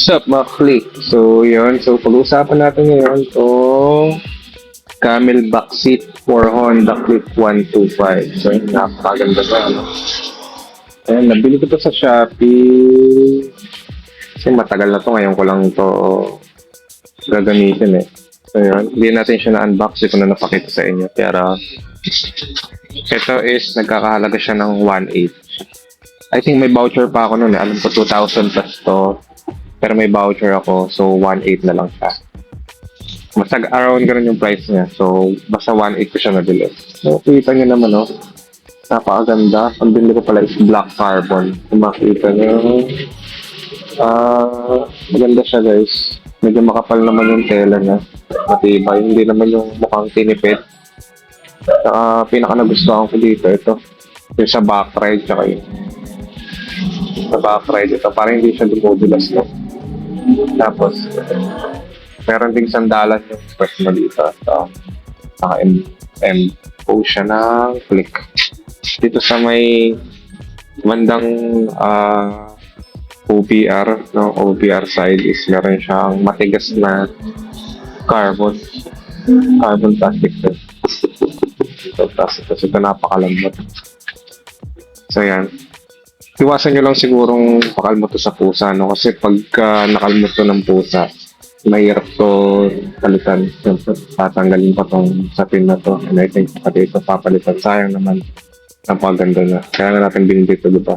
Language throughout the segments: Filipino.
Sup, mga click. So, yun. So, pag-uusapan natin ngayon itong Camel Backseat for Honda Click 125. So, yun, napakaganda na, ano? Ayan, nabili ko to sa Shopee. Kasi matagal na to. Ngayon ko lang to gagamitin eh. So, yun. Hindi natin siya na-unbox. Ito na napakita sa inyo. Pero, ito is nagkakahalaga siya ng 1.8. I think may voucher pa ako noon eh. Alam ko 2,000 plus to. Pero may voucher ako. So, 1.8 na lang siya. Basta around ganun yung price niya. So, basta 1.8 ko siya nabili. So, kita niyo naman, no? Napakaganda. Ang bili ko pala is black carbon. Kung makita niyo. Maganda siya, guys. Medyo makapal naman yung tela niya. Matibay. Hindi naman yung mukhang tinipid. Saka, pinaka nagustuhan ko dito, ito. Yung sa back ride, tsaka yun. Sa back ride ito. Parang hindi siya dumudulas, no? Tapos, meron ding sandalan yung press mo dito. So, naka-M siya ng click. Dito sa may bandang OBR, no? OBR side is meron siyang matigas na carbon plastic. So, tapos ito napakalambot. So, yan. Iwasan nyo lang sigurong pakalmot to sa pusa, no? Kasi pagka nakalmot to ng pusa, mahirap to palitan. Siyempre, tatanggalin pa tong sapin na to. And I think pati ito papalitan. Sayang naman. Napaganda na. Kaya nga natin binili dito, di ba?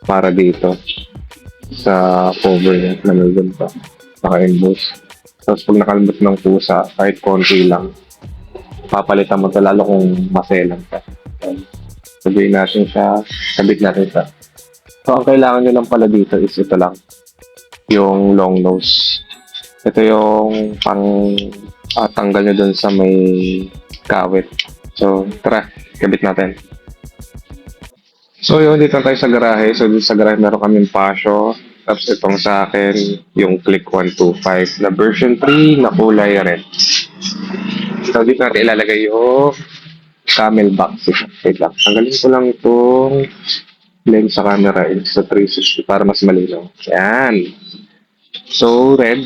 Para dito. Sa cover niya. Nanulgan pa. Naka-emboss. Tapos pag nakalmot ng pusa, kahit konti lang, papalitan mo to lalo kung maselan ka. Sabihin natin siya, sabit natin siya. So, ang kailangan nyo lang pala dito is ito lang. Yung long nose. Ito yung pang tanggal nyo dun sa may kawit. So, tara, kabit natin. So, yun, dito tayo sa garahe. So, dito sa garahe meron kaming pasyo. Tapos itong sa akin, yung Click 125 na version 3 na kulay red. So, dito natin ilalagay yung Camel Backseat. Wait lang. Tanggalin ko lang itong lens sa camera sa 360 para mas malinaw. Yan. So, red.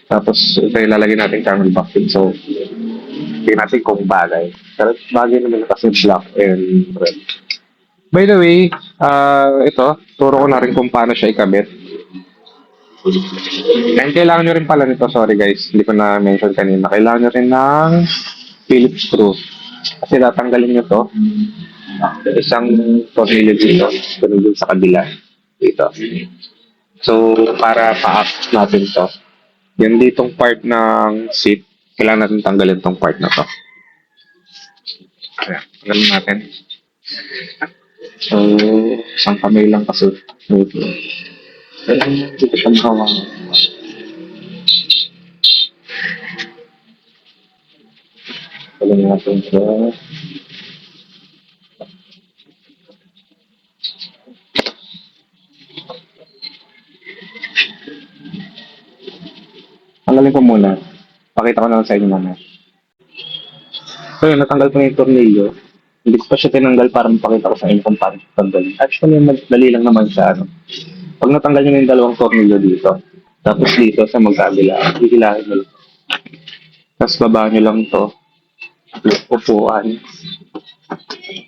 Tapos, ito ilalagay natin Camel Backseat. So, hindi natin kung bagay. Pero bagay naman kasi black and red. By the way, ito, turo ko na rin kung paano siya ikabit. And kailangan nyo rin pala nito, sorry guys, hindi ko na-mention kanina. Kailangan nyo rin ng Phillips screw. Kasi tatanggalin nyo to. Isang tornilyo dito. Tornilyo sa kabila. Dito. So, para pa-up natin to. Yan ditong part ng seat. Kailangan natin tanggalin tong part na to. Ayan. Tanggalin natin. So, isang kamay lang kasi. Dito siya mahawang. Tanggalin natin siya. Tanggalin ko muna. Pakita ko na sa inyo mamaya. So yun, natanggal ko na yung tornilyo. Hindi ko pa siya tinanggal para mapakita ko sa inyo kung paano siya tanggalin. Actually, madali lang naman siya. Ano? Pag natanggal nyo na yung dalawang tornilyo dito, tapos dito sa magkabila, hihilahin nyo lang. Tapos baba nyo lang to. Upuan.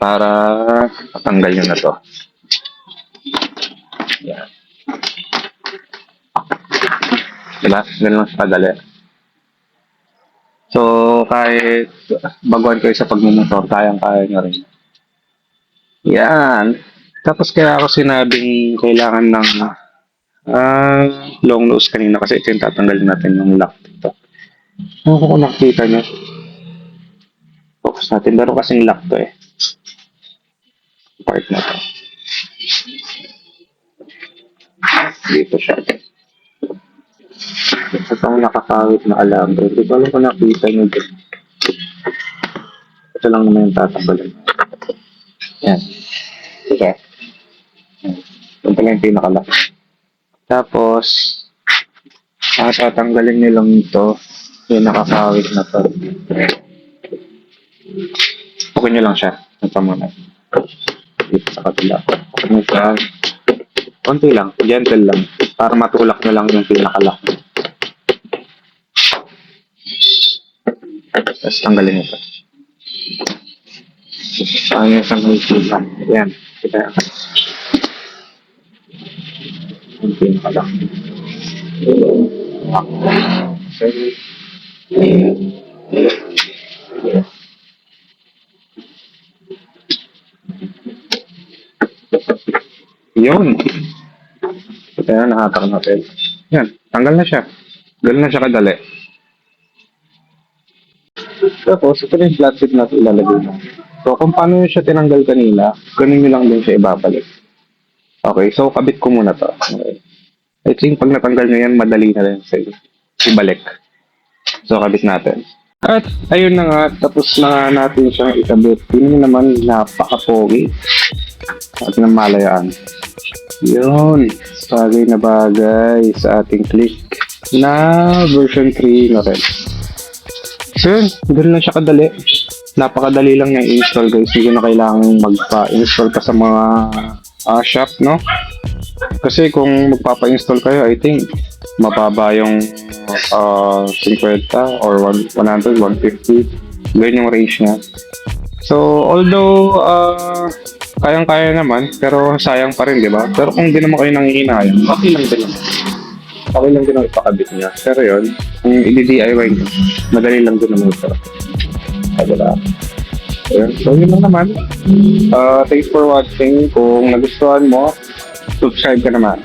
Para matanggal nyo na to. Yan. Diba? Ganun lang siya kadali. So, kahit baguhan kayo sa pagmumotor, kayang-kaya nyo rin. Yan. Tapos kaya ako sinabing kailangan ng long nose kanina kasi ito yung tatanggalin natin yung lock dito. Ano kung nakita nyo? Focus natin. Meron kasing lock to eh. Part na to. Dito siya. Ito itong nakakawit na alambre. Hindi ko alam kung nakita nyo dito. Ito lang naman yung tatanggalin. Yan. Sige. Ito pala yung pinakalock. Tapos, tatanggalin nyo lang ito. Yung nakakawit na to. Pukul nyo lang siya. Ito muna. Dito sa kabila. Pukul nyo siya. Konti lang, gentle lang. Para matulak na lang yung pinakalock. Tapos tanggalin ito. Ayun yung tanggalin ito. Yan. Kita yan. Yung pinakalock. Yun. Ito na, nakatak natin. Yan, tanggal na siya. Ganun na siya kadali. Tapos, ito na yung flat sheet natin ilalagay na. So, kung paano nyo siya tinanggal kanina, ganun nyo lang din siya ibabalik. Okay, so kabit ko muna to. Okay. I think pag natanggal nyo yan, madali na rin sa ibalik. So, kabit natin. At, ayun na nga, tapos na nga natin siyang ikabit. Yun naman, napaka-pogi. At namalayaan. Yun, bagay na bagay sa ating click na version 3 na rin. So yun, ganun lang siya kadali. Napakadali lang yung install guys. Hindi na kailangan magpa-install ka sa mga shop, no? Kasi kung magpapa-install kayo, I think mababa yung 50 or 100, 150. Ganyan yung range niya. So, although kayang-kaya naman, pero sayang pa rin, di ba? Pero kung di naman kayo nangihinayang, okay lang din naman. Okay lang din ang ipakabit niya. Pero yun, kung i-DIY niyo, madali lang din naman ito. Diba? So, yun lang naman. Thanks for watching. Kung nagustuhan mo, subscribe ka naman.